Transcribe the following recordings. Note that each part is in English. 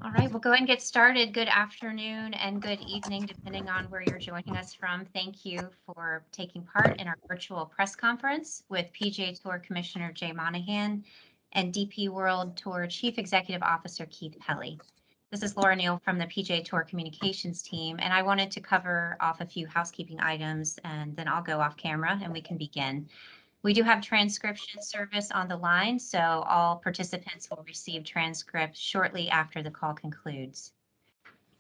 All right, we'll go ahead and get started. Good afternoon and good evening, depending on where you're joining us from. Thank you for taking part in our virtual press conference with PGA Tour Commissioner Jay Monahan and DP World Tour Chief Executive Officer Keith Pelley. This is Laura Neal from the PGA Tour Communications team, and I wanted to cover off a few housekeeping items, and then I'll go off camera and we can begin. We do have transcription service on the line, so all participants will receive transcripts shortly after the call concludes.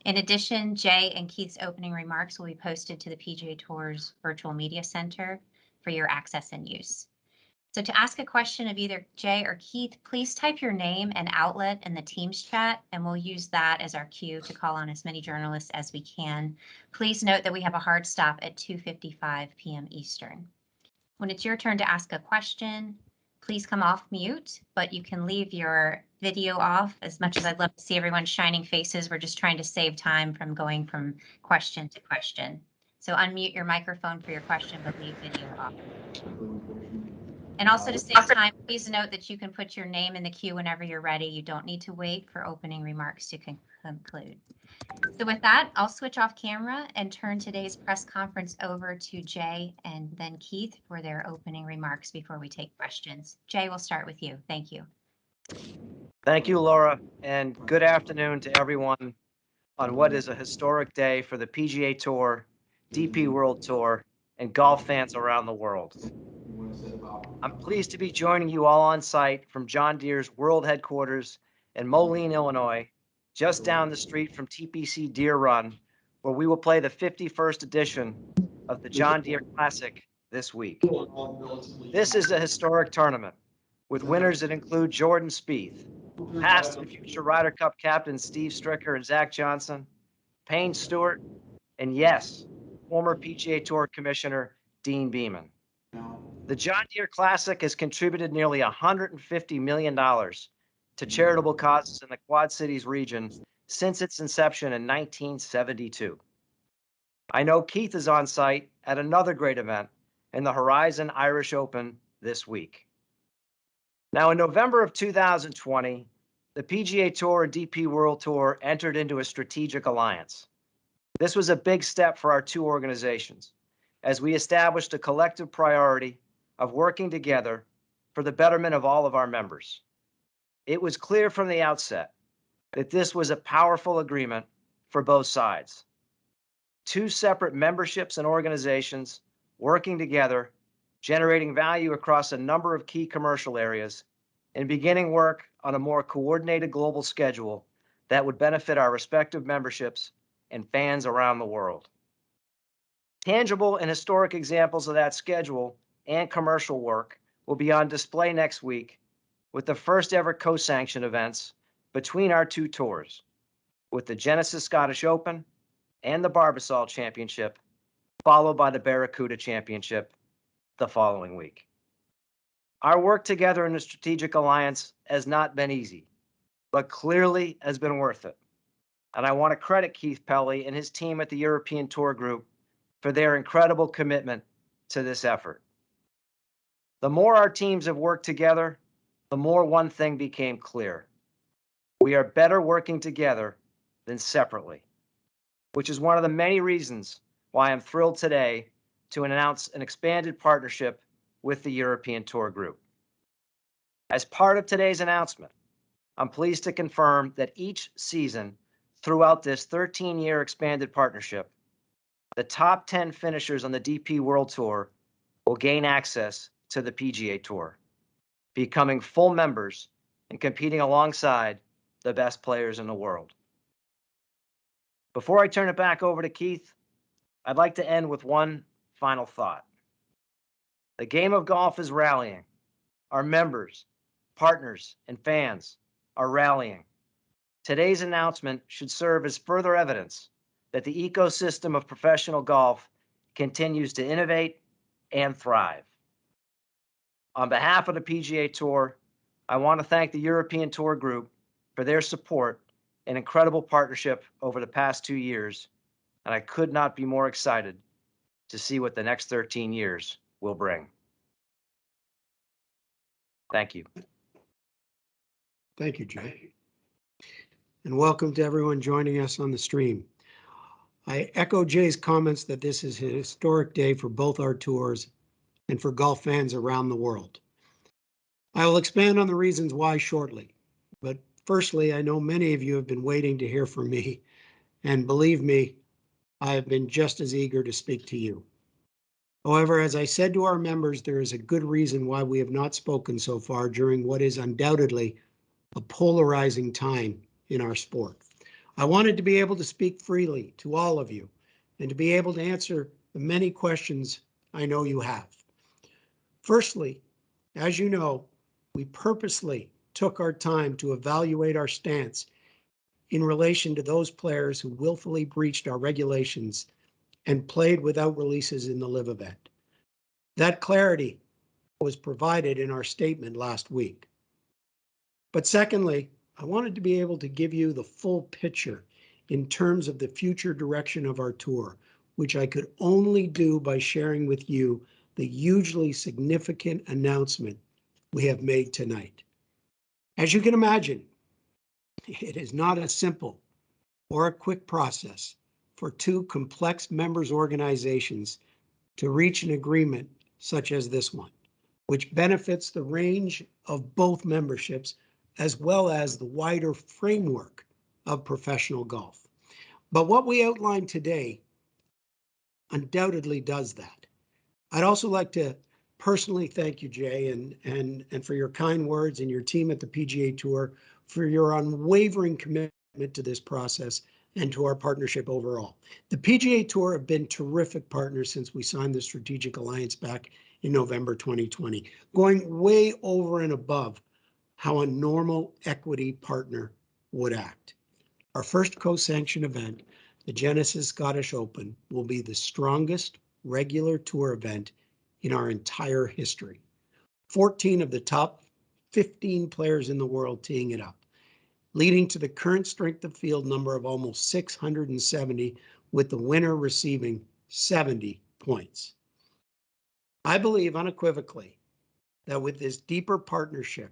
In addition, Jay and Keith's opening remarks will be posted to the PGA Tour's Virtual Media Center for your access and use. So to ask a question of either Jay or Keith, please type your name and outlet in the Teams chat, and we'll use that as our cue to call on as many journalists as we can. Please note that we have a hard stop at 2:55 p.m. Eastern. When it's your turn to ask a question, please come off mute, but you can leave your video off. As much as I'd love to see everyone's shining faces, we're just trying to save time from going from question to question. So unmute your microphone for your question, but leave video off. And also to save time, please note that you can put your name in the queue whenever you're ready. You don't need to wait for opening remarks to conclude. So with that, I'll switch off camera and turn today's press conference over to Jay and then Keith for their opening remarks before we take questions. Jay, we'll start with you. Thank you. Thank you, Laura, and good afternoon to everyone on what is a historic day for the PGA Tour, DP World Tour, and golf fans around the world. I'm pleased to be joining you all on site from John Deere's world headquarters in Moline, Illinois, just down the street from TPC Deere Run, where we will play the 51st edition of the John Deere Classic this week. This is a historic tournament with winners that include Jordan Spieth, past and future Ryder Cup captains Steve Stricker and Zach Johnson, Payne Stewart, and yes, former PGA Tour Commissioner Dean Beeman. The John Deere Classic has contributed nearly $150 million to charitable causes in the Quad Cities region since its inception in 1972. I know Keith is on site at another great event in the Horizon Irish Open this week. Now, in November of 2020, the PGA Tour and DP World Tour entered into a strategic alliance. This was a big step for our two organizations as we established a collective priority of working together for the betterment of all of our members. It was clear from the outset that this was a powerful agreement for both sides. Two separate memberships and organizations working together, generating value across a number of key commercial areas, and beginning work on a more coordinated global schedule that would benefit our respective memberships and fans around the world. Tangible and historic examples of that schedule and commercial work will be on display next week with the first ever co-sanctioned events between our two tours, with the Genesis Scottish Open and the Barbasol Championship, followed by the Barracuda Championship the following week. Our work together in a strategic alliance has not been easy, but clearly has been worth it. And I want to credit Keith Pelley and his team at the European Tour Group for their incredible commitment to this effort. The more our teams have worked together, the more one thing became clear. We are better working together than separately, which is one of the many reasons why I'm thrilled today to announce an expanded partnership with the European Tour Group. As part of today's announcement, I'm pleased to confirm that each season throughout this 13-year expanded partnership, the top 10 finishers on the DP World Tour will gain access to the PGA Tour, becoming full members and competing alongside the best players in the world. Before I turn it back over to Keith, I'd like to end with one final thought. The game of golf is rallying. Our members, partners, and fans are rallying. Today's announcement should serve as further evidence that the ecosystem of professional golf continues to innovate and thrive. On behalf of the PGA Tour, I want to thank the European Tour Group for their support and incredible partnership over the past 2 years, and I could not be more excited to see what the next 13 years will bring. Thank you. Thank you, Jay. and welcome to everyone joining us on the stream. I echo Jay's comments that this is a historic day for both our tours and for golf fans around the world. I will expand on the reasons why shortly, but firstly, I know many of you have been waiting to hear from me, and believe me, I have been just as eager to speak to you. However, as I said to our members, there is a good reason why we have not spoken so far during what is undoubtedly a polarizing time in our sport. I wanted to be able to speak freely to all of you and to be able to answer the many questions I know you have. Firstly, as you know, we purposely took our time to evaluate our stance in relation to those players who willfully breached our regulations and played without releases in the live event. That clarity was provided in our statement last week. But secondly, I wanted to be able to give you the full picture in terms of the future direction of our tour, which I could only do by sharing with you the hugely significant announcement we have made tonight. As you can imagine, it is not a simple or a quick process for two complex members organizations to reach an agreement such as this one, which benefits the range of both memberships as well as the wider framework of professional golf. But what we outlined today undoubtedly does that. I'd also like to personally thank you, Jay, and for your kind words and your team at the PGA Tour for your unwavering commitment to this process and to our partnership overall. The PGA Tour have been terrific partners since we signed the Strategic Alliance back in November 2020, going way over and above how a normal equity partner would act. Our first co-sanctioned event, the Genesis Scottish Open, will be the strongest regular tour event in our entire history. 14 of the top 15 players in the world teeing it up, leading to the current strength of field number of almost 670, with the winner receiving 70 points. I believe unequivocally that with this deeper partnership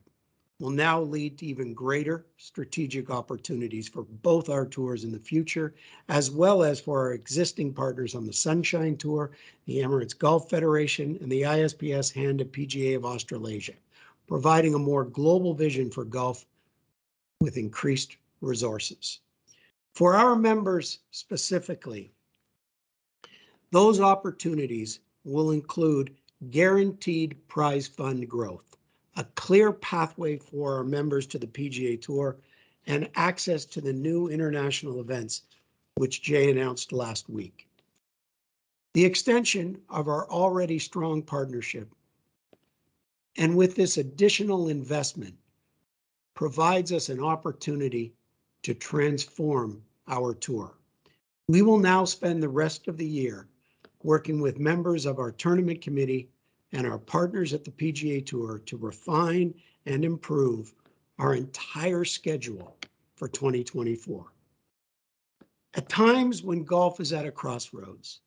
will now lead to even greater strategic opportunities for both our tours in the future, as well as for our existing partners on the Sunshine Tour, the Emirates Golf Federation, and the ISPS Hand at PGA of Australasia, providing a more global vision for golf with increased resources. For our members specifically, those opportunities will include guaranteed prize fund growth, a clear pathway for our members to the PGA Tour, and access to the new international events, which Jay announced last week. The extension of our already strong partnership, and with this additional investment, provides us an opportunity to transform our tour. We will now spend the rest of the year working with members of our tournament committee and our partners at the PGA Tour to refine and improve our entire schedule for 2024. At times when golf is at a crossroads,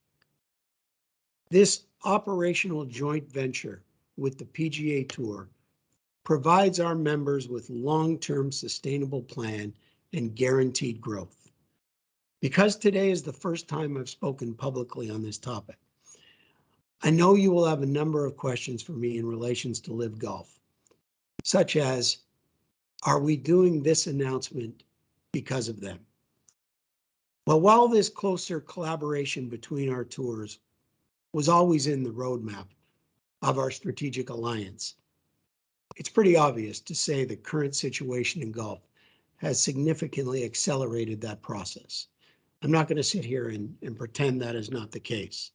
this operational joint venture with the PGA Tour provides our members with long-term sustainable plan and guaranteed growth. Because today is the first time I've spoken publicly on this topic, I know you will have a number of questions for me in relations to Live Golf, such as, are we doing this announcement because of them? Well, while this closer collaboration between our tours was always in the roadmap of our strategic alliance, it's pretty obvious to say the current situation in golf has significantly accelerated that process. I'm not going to sit here and pretend that is not the case.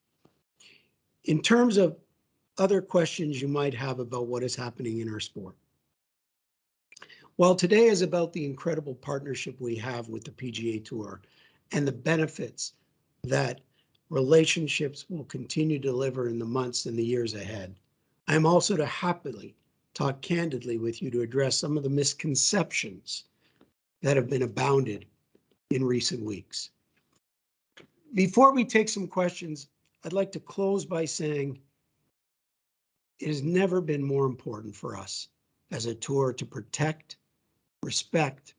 In terms of other questions you might have about what is happening in our sport, well, today is about the incredible partnership we have with the PGA Tour and the benefits that relationships will continue to deliver in the months and the years ahead. I'm also to happily talk candidly with you to address some of the misconceptions that have been abounded in recent weeks. Before we take some questions, I'd like to close by saying it has never been more important for us as a tour to protect, respect,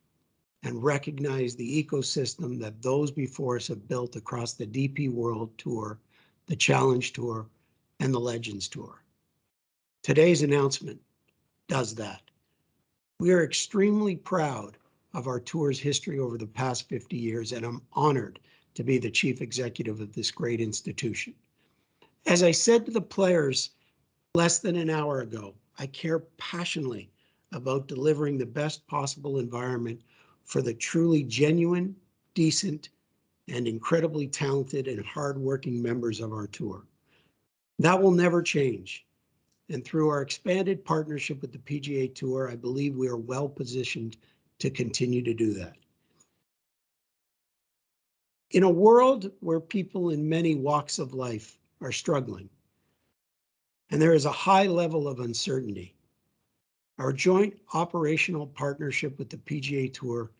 and recognize the ecosystem that those before us have built across the DP World Tour, the Challenge Tour, and the Legends Tour. Today's announcement does that. We are extremely proud of our tour's history over the past 50 years, and I'm honored to be the chief executive of this great institution. As I said to the players less than an hour ago, I care passionately about delivering the best possible environment for the truly genuine, decent, and incredibly talented and hardworking members of our tour. That will never change. And through our expanded partnership with the PGA Tour, I believe we are well positioned to continue to do that. In a world where people in many walks of life are struggling, and there is a high level of uncertainty, our joint operational partnership with the PGA Tour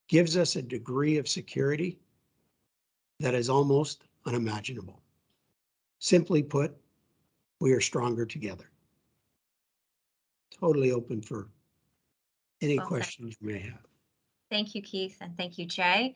gives us a degree of security that is almost unimaginable. Simply put, we are stronger together. Totally open for any Well said. questions you may have. Thank you, Keith, and thank you, Jay.